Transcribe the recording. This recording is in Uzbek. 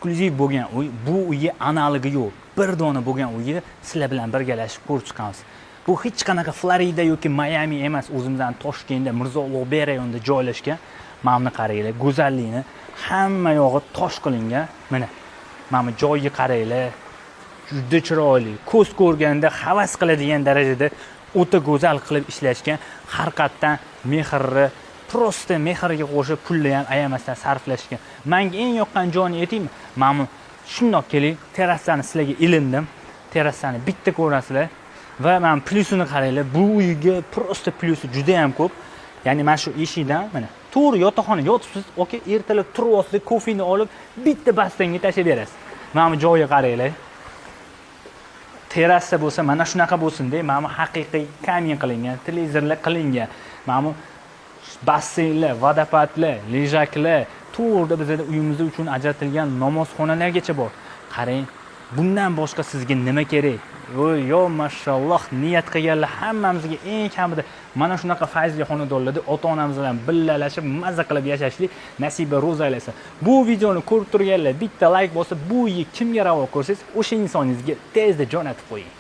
eksklyuziv bo'lgan uy, bu uyga analogi yo'q. Bir dona bo'lgan uyni sizlar bilan birgalashib ko'rib chiqamiz. Bu hech qanaqa Florida yoki Miami emas, o'zimizdan Toshkentda Mirzo Ulug'bek rayonida joylashgan. Mana buni qaranglar, go'zallikni hamma yog'i tosh qilingan. Mana bu joyga qaranglar. Juda chiroyli, ko'z ko'rganda havas qiladigan darajada o'ta go'zal qilib ishlashgan. Har qatdan mehrni, prosta mehrga qo'shib pulni ham ayamasdan sarflashgan. Menga eng yoqqan joyini aytaymi? Mana shundoq keling, terrasani sizlarga ilindim. Terrasani bitta ko'rasizlar va men plyusini qaranglar. Bu uyga prosta plyusi juda ham ko'p. Ya'ni mana shu eshikdan mana to'g'ri yotoqxona yotibsiz, oke, ertalab turib olsiz, kofeni olib bitta bastanga tashlab berasiz. Mana bu joyga qaranglar. Terrasa bo'lsa mana shunaqa bo'lsin-da, mana haqiqiy kamin qilingan, televizorlar qilingan. Mana basseynlar, vodopadlar, lejaklar, to'g'rida bizda uyimiz uchun ajratilgan namozxonalargacha bor. Qarang, bundan boshqa sizga nima kerak? Yo, mashalloh, niyat qilganlar hammamizga eng kamida mana shunaqa fayzli xonadonlarda ota-onamiz bilan billalashib mazza qilib yashashlik nasiba ro'z aylasin. Bu videoni ko'rib turganlar bitta like bosib, bu uyni kimga ravo ko'rsangiz, o'sha insoningizga tezda jo'natib qo'ying.